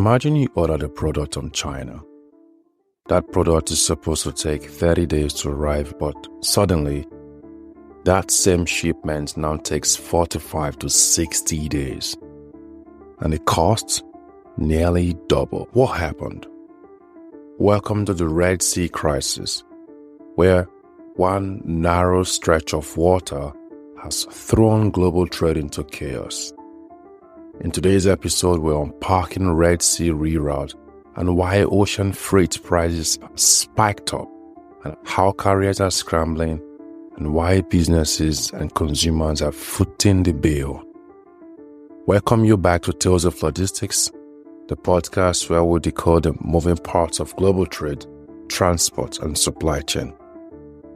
Imagine you ordered a product from China. That product is supposed to take 30 days to arrive, but suddenly, that same shipment now takes 45 to 60 days. And the cost nearly double. What happened? Welcome to the Red Sea crisis, where one narrow stretch of water has thrown global trade into chaos. In today's episode, we're unpacking Red Sea Reroute and why ocean freight prices spiked up, and how carriers are scrambling, and why businesses and consumers are footing the bill. Welcome you back to Tales of Logistics, the podcast where we decode the moving parts of global trade, transport, and supply chain.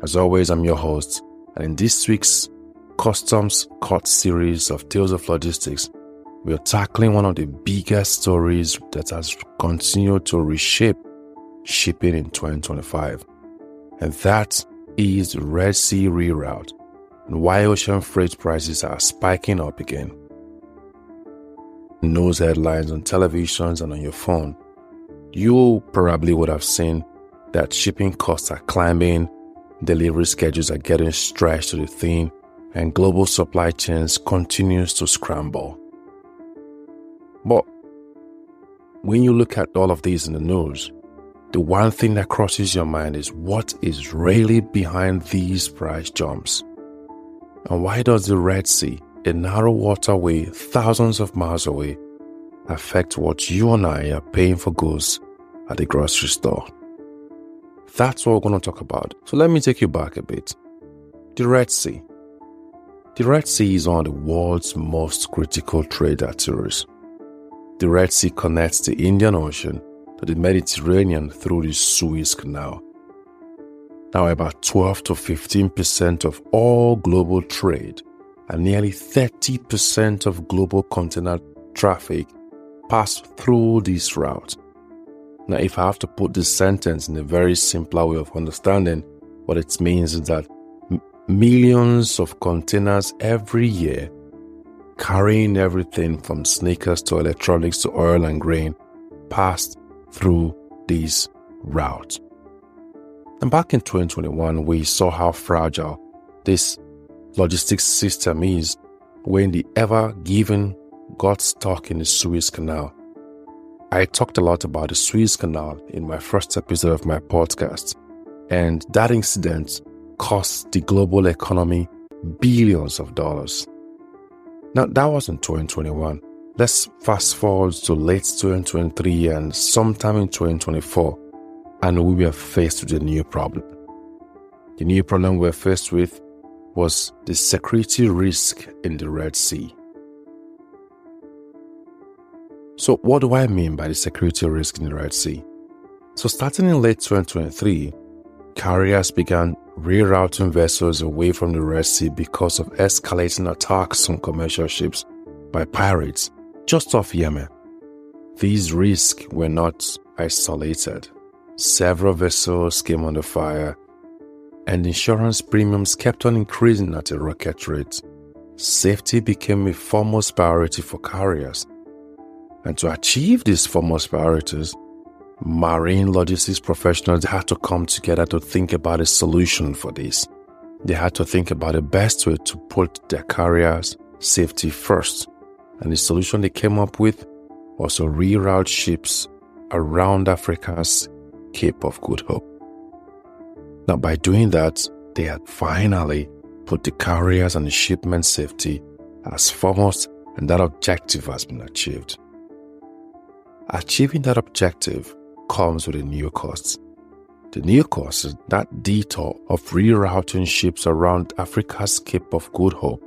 As always, I'm your host, and in this week's Customs Cut series of Tales of Logistics, we are tackling one of the biggest stories that has continued to reshape shipping in 2025. And that is the Red Sea Reroute and why ocean freight prices are spiking up again. News headlines on televisions and on your phone, you probably would have seen that shipping costs are climbing, delivery schedules are getting stretched to the thin, and global supply chains continues to scramble. But when you look at all of these in the news, the one thing that crosses your mind is what is really behind these price jumps? And why does the Red Sea, a narrow waterway thousands of miles away, affect what you and I are paying for goods at the grocery store? That's what we're going to talk about. So let me take you back a bit. The Red Sea. The Red Sea is one of the world's most critical trade arteries. The Red Sea connects the Indian Ocean to the Mediterranean through the Suez Canal. Now, about 12 to 15% of all global trade and nearly 30% of global container traffic pass through this route. Now, if I have to put this sentence in a very simpler way of understanding, what it means is that millions of containers every year carrying everything from sneakers to electronics to oil and grain passed through this route. And back in 2021, we saw how fragile this logistics system is when the Ever Given got stuck in the Suez Canal. I talked a lot about the Suez Canal in my first episode of my podcast, and that incident cost the global economy billions of dollars. Now, that was in 2021. Let's fast forward to late 2023 and sometime in 2024, and we were faced with a new problem. The new problem we were faced with was the security risk in the Red Sea. So what do I mean by the security risk in the Red Sea? So starting in late 2023, carriers began rerouting vessels away from the Red Sea because of escalating attacks on commercial ships by pirates just off Yemen. These risks were not isolated. Several vessels came under fire, and insurance premiums kept on increasing at a rocket rate. Safety became a foremost priority for carriers. And to achieve these foremost priorities, marine logistics professionals had to come together to think about a solution for this. They had to think about the best way to put their carriers' safety first. And the solution they came up with was to reroute ships around Africa's Cape of Good Hope. Now, by doing that, they had finally put the carriers and the shipment safety as foremost, and that objective has been achieved. Achieving that objective comes with a new cost. The new cost is that detour of rerouting ships around Africa's Cape of Good Hope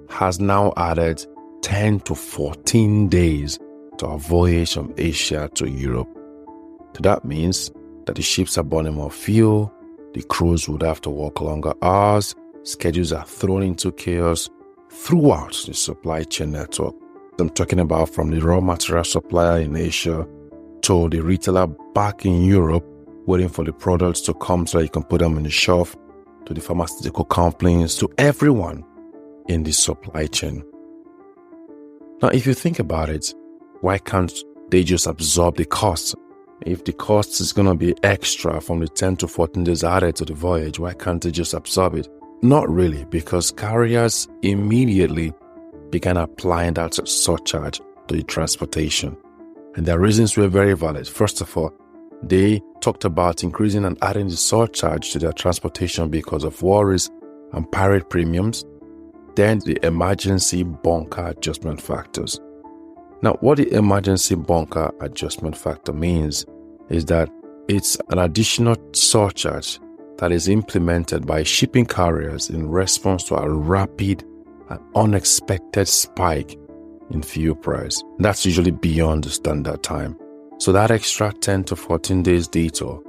has now added 10 to 14 days to a voyage from Asia to Europe. So that means that the ships are burning more fuel, the crews would have to work longer hours, schedules are thrown into chaos throughout the supply chain network. I'm talking about from the raw material supplier in Asia to the retailer back in Europe waiting for the products to come so you can put them on the shelf, to the pharmaceutical companies, to everyone in the supply chain. Now, if you think about it, why can't they just absorb the cost. If the cost is going to be extra from the 10 to 14 days added to the voyage, why can't they just absorb it? Not really, because carriers immediately began applying that surcharge to the transportation. And their reasons were very valid. First of all, they talked about increasing and adding the surcharge to their transportation because of worries and pirate premiums. Then the emergency bunker adjustment factors. Now, what the emergency bunker adjustment factor means is that it's an additional surcharge that is implemented by shipping carriers in response to a rapid and unexpected spike in fuel price. That's usually beyond the standard time. So that extra 10 to 14 days detour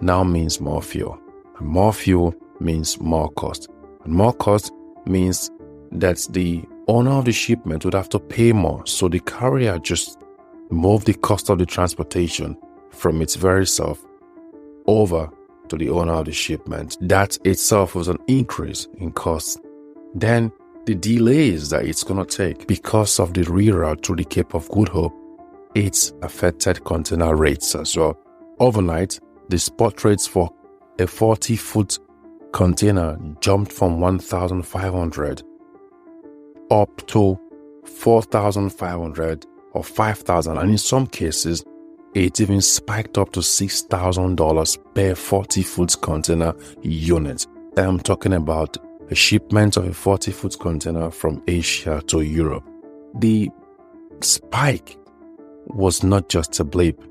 now means more fuel. And more fuel means more cost. And more cost means that the owner of the shipment would have to pay more. So the carrier just moved the cost of the transportation from its very self over to the owner of the shipment. That itself was an increase in cost. Then the delays that it's going to take because of the reroute through the Cape of Good Hope, it's affected container rates as well. Overnight, the spot rates for a 40-foot container jumped from 1,500 up to 4,500 or 5,000, and in some cases, it even spiked up to $6,000 per 40-foot container unit. I'm talking about a shipment of a 40-foot container from Asia to Europe. The spike was not just a blip.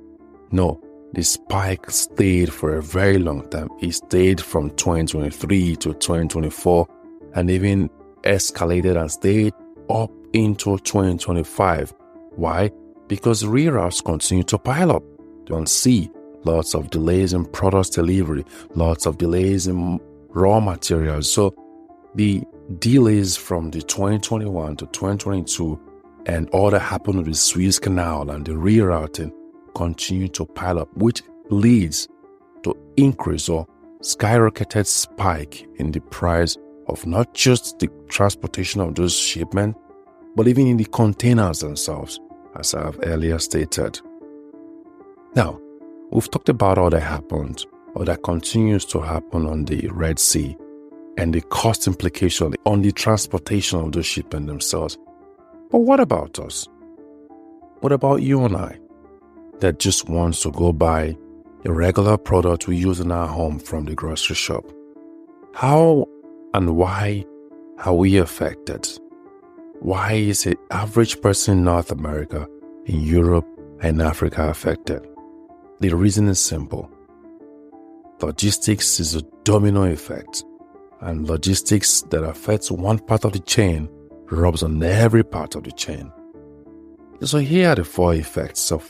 No, the spike stayed for a very long time. It stayed from 2023 to 2024 and even escalated and stayed up into 2025. Why? Because reroutes continue to pile up. You can see lots of delays in product delivery, lots of delays in raw materials. So the delays from the 2021 to 2022 and all that happened with the Suez Canal and the rerouting continue to pile up, which leads to increase or skyrocketed spike in the price of not just the transportation of those shipments, but even in the containers themselves, as I have earlier stated. Now, we've talked about all that happened or that continues to happen on the Red Sea and the cost implication on the transportation of those shipments themselves. But what about us? What about you and I that just wants to go buy a regular product we use in our home from the grocery shop? How and why are we affected? Why is the average person in North America, in Europe, and Africa affected? The reason is simple. Logistics is a domino effect, and logistics that affects one part of the chain rubs on every part of the chain. So here are the 4 effects of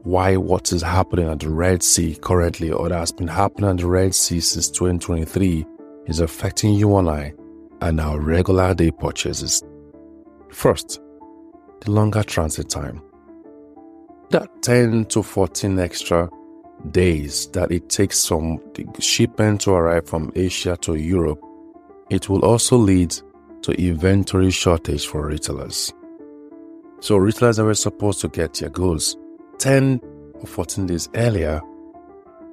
why what is happening at the Red Sea currently, or that has been happening at the Red Sea since 2023, is affecting you and I and our regular day purchases. First, the longer transit time. That 10 to 14 extra days that it takes from the shipment to arrive from Asia to Europe, it will also lead to inventory shortage for retailers. So retailers that were supposed to get their goods 10 or 14 days earlier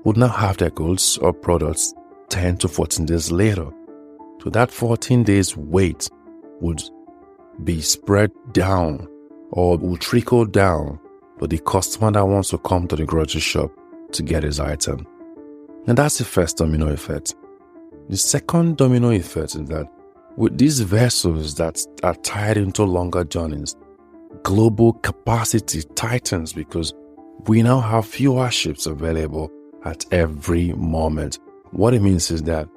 would now have their goods or products 10 to 14 days later. So that 14 days wait would be spread down or will trickle down to the customer that wants to come to the grocery shop to get his item. And that's the first domino effect. The second domino effect is that with these vessels that are tied into longer journeys, global capacity tightens because we now have fewer ships available at every moment. What it means is that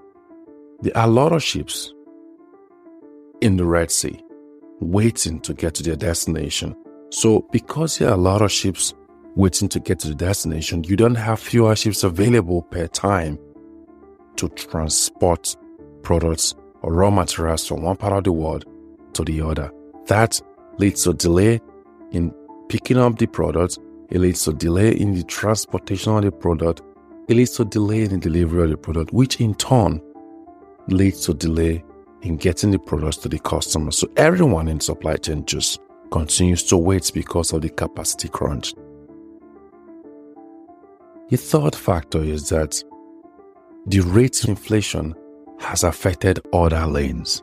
there are a lot of ships in the Red Sea waiting to get to their destination. So because there are a lot of ships waiting to get to the destination, you don't have fewer ships available per time to transport products or raw materials from one part of the world to the other. That leads to delay in picking up the product. It leads to delay in the transportation of the product. It leads to delay in the delivery of the product, which in turn leads to delay in getting the products to the customer. So everyone in supply chain just continues to wait because of the capacity crunch. The third factor is that the rate inflation has affected other lanes.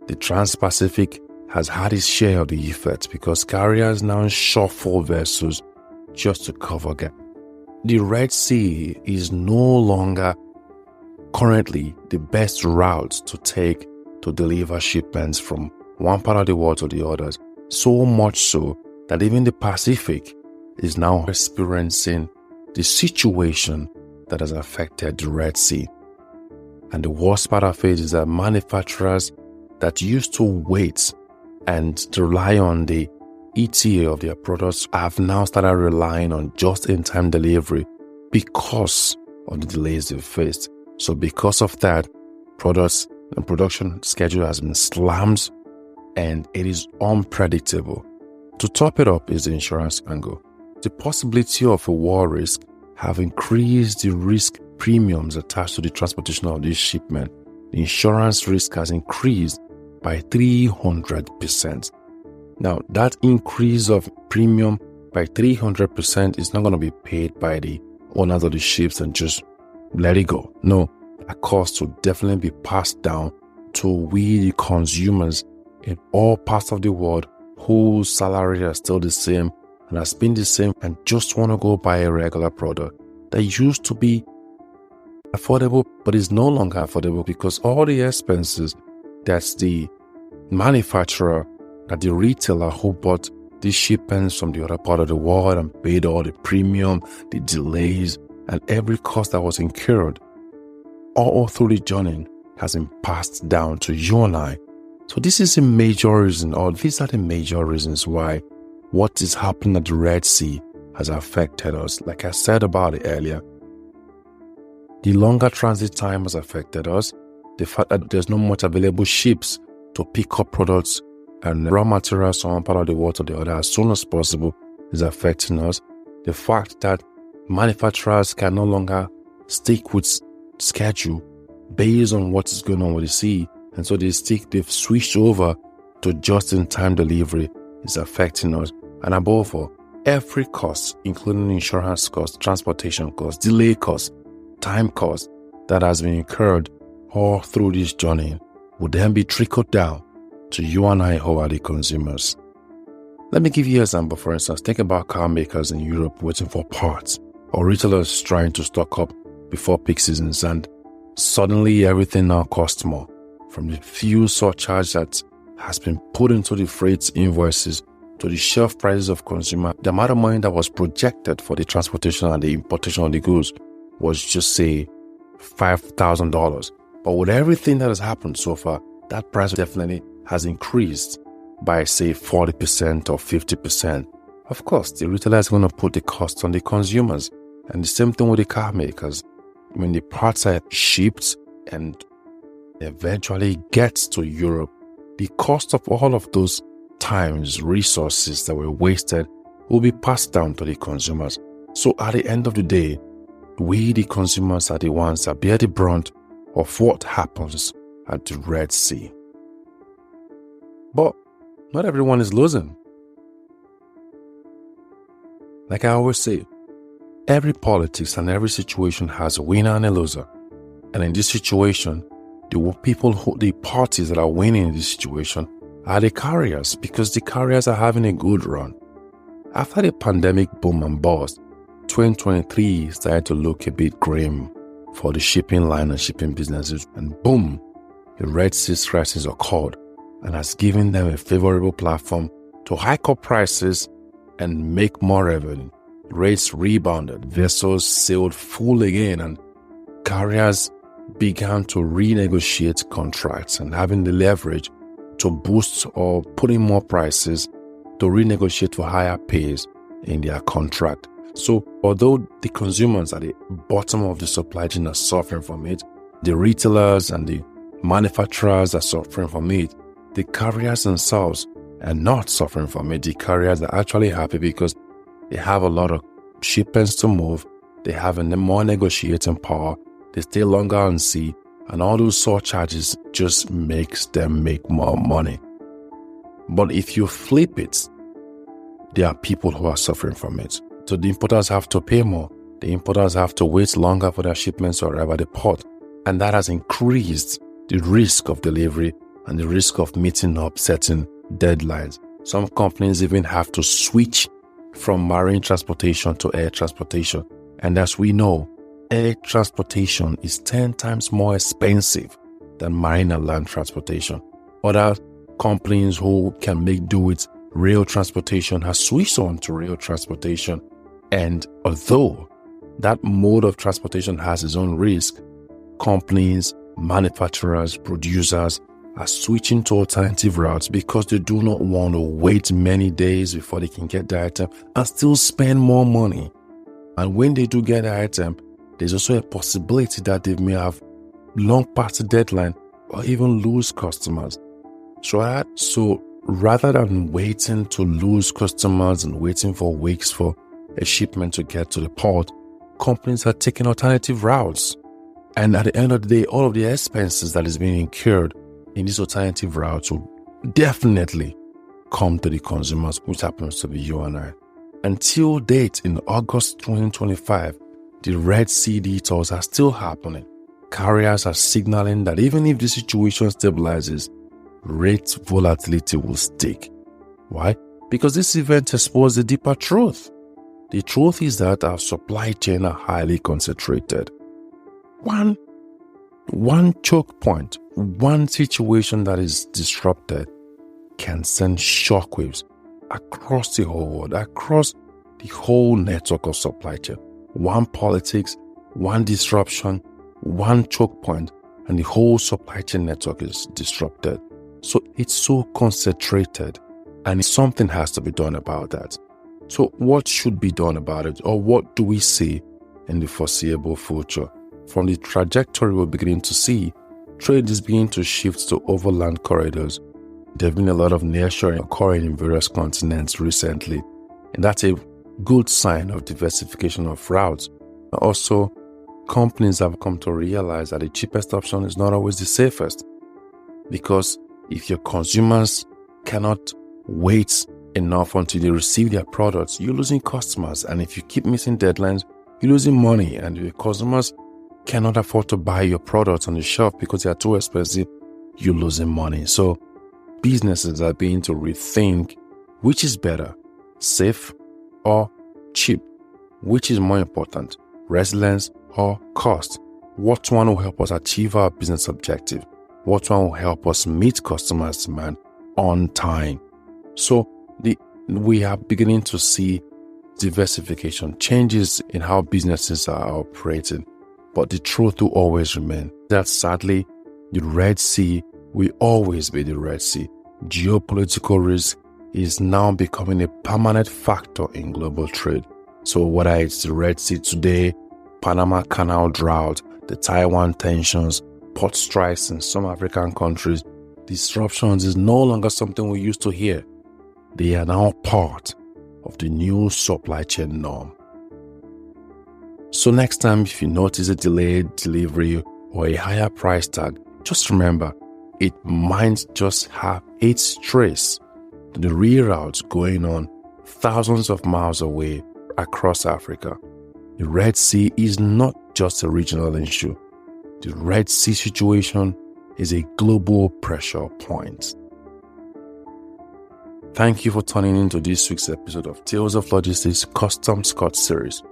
The Trans-Pacific has had its share of the effect because carriers now shuffle vessels just to cover gap. The Red Sea is no longer currently the best route to take to deliver shipments from one part of the world to the others, so much so that even the Pacific is now experiencing the situation that has affected the Red Sea. And the worst part of it is that manufacturers that used to wait and rely on the ETA of their products have now started relying on just-in-time delivery because of the delays they've faced. So because of that, products and production schedule has been slammed and it is unpredictable. To top it up is the insurance angle. The possibility of a war risk have increased the risk premiums attached to the transportation of this shipment. The insurance risk has increased by 300%. Now, that increase of premium by 300% is not going to be paid by the owners of the ships and just let it go. No, a cost will definitely be passed down to we, the consumers in all parts of the world whose salaries are still the same and has been the same and just want to go buy a regular product that used to be affordable but is no longer affordable because all the expenses that the manufacturer, that the retailer who bought these shipments from the other part of the world and paid all the premium, the delays, and every cost that was incurred all through the journey has been passed down to you and I. So this is a major reason, or these are the major reasons why what is happening at the Red Sea has affected us. Like I said about it earlier, the longer transit time has affected us. The fact that there's not much available ships to pick up products and raw materials from one part of the world to the other as soon as possible is affecting us. The fact that manufacturers can no longer stick with schedule based on what is going on with the sea, and so they've switched over to just-in-time delivery is affecting us. And above all, every cost, including insurance costs, transportation costs, delay costs, time costs that has been incurred all through this journey would then be trickled down to you and I who are the consumers. Let me give you an example. For instance, think about car makers in Europe waiting for parts, or retailers trying to stock up before peak seasons, and suddenly everything now costs more. From the fuel surcharge that has been put into the freight invoices to the shelf prices of consumer, the amount of money that was projected for the transportation and the importation of the goods was just, say, $5,000. But with everything that has happened so far, that price definitely has increased by, say, 40% or 50%. Of course, the retailer is going to put the cost on the consumers. And the same thing with the car makers. When the parts are shipped and eventually gets to Europe, the cost of all of those times, resources that were wasted will be passed down to the consumers. So at the end of the day, we, the consumers, are the ones that bear the brunt of what happens at the Red Sea. But not everyone is losing. Like I always say, every politics and every situation has a winner and a loser. And in this situation, the parties that are winning in this situation are the carriers, because the carriers are having a good run. After the pandemic boom and bust, 2023 started to look a bit grim for the shipping line and shipping businesses, and boom, the Red Sea crisis occurred and has given them a favorable platform to hike up prices and make more revenue. Rates rebounded, vessels sailed full again, and carriers began to renegotiate contracts and having the leverage to boost or put in more prices to renegotiate for higher pays in their contract. So although the consumers at the bottom of the supply chain are suffering from it, the retailers and the manufacturers are suffering from it, the carriers themselves are not suffering from it. The carriers are actually happy because they have a lot of shipments to move, they have a more negotiating power, they stay longer on sea, and all those surcharges just makes them make more money. But if you flip it, there are people who are suffering from it. So the importers have to pay more, the importers have to wait longer for their shipments to arrive at the port, and that has increased the risk of delivery and the risk of meeting up certain deadlines. Some companies even have to switch from marine transportation to air transportation. And as we know, air transportation is 10 times more expensive than marine and land transportation. Other companies who can make do with rail transportation have switched on to rail transportation. And although that mode of transportation has its own risk, companies, manufacturers, producers are switching to alternative routes because they do not want to wait many days before they can get the item and still spend more money. And when they do get the item, there's also a possibility that they may have long past the deadline or even lose customers. So rather than waiting to lose customers and waiting for weeks for a shipment to get to the port, companies are taking alternative routes. And at the end of the day, all of the expenses that is being incurred in these alternative routes will definitely come to the consumers, which happens to be you and I. Until date, in August 2025, the Red Sea detours are still happening. Carriers are signaling that even if the situation stabilizes, rate volatility will stick. Why? Because this event exposed the deeper truth. The truth is that our supply chain are highly concentrated. One choke point, one situation that is disrupted can send shockwaves across the whole world, across the whole network of supply chain. One politics, one disruption, one choke point, and the whole supply chain network is disrupted. So it's so concentrated, and something has to be done about that. So what should be done about it, or what do we see in the foreseeable future? From the trajectory we're beginning to see, trade is beginning to shift to overland corridors. There have been a lot of nearshoring occurring in various continents recently, and that's a good sign of diversification of routes. Also, companies have come to realize that the cheapest option is not always the safest, because if your consumers cannot wait enough until they receive their products, you're losing customers. And if you keep missing deadlines, you're losing money. And if your customers cannot afford to buy your products on the shelf because they are too expensive, you're losing money. So businesses are beginning to rethink which is better, safe or cheap, which is more important, resilience or cost. What one will help us achieve our business objective? What one will help us meet customers' demand on time? So we are beginning to see diversification, changes in how businesses are operating. But the truth will always remain that sadly, the Red Sea will always be the Red Sea. Geopolitical risk is now becoming a permanent factor in global trade. So whether it's the Red Sea today, Panama Canal drought, the Taiwan tensions, port strikes in some African countries, disruptions is no longer something we used to hear. They are now part of the new supply chain norm. So next time, if you notice a delayed delivery or a higher price tag, just remember, it might just have its trace to the reroutes going on thousands of miles away across Africa. The Red Sea is not just a regional issue. The Red Sea situation is a global pressure point. Thank you for tuning into this week's episode of Tales of Logistics Custom Scott series.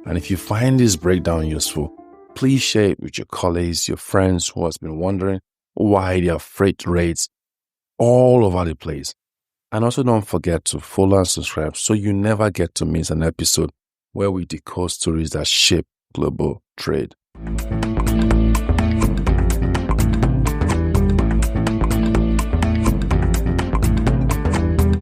And if you find this breakdown useful, please share it with your colleagues, your friends who has been wondering why their freight rates all over the place. And also don't forget to follow and subscribe so you never get to miss an episode where we decode stories that shape global trade.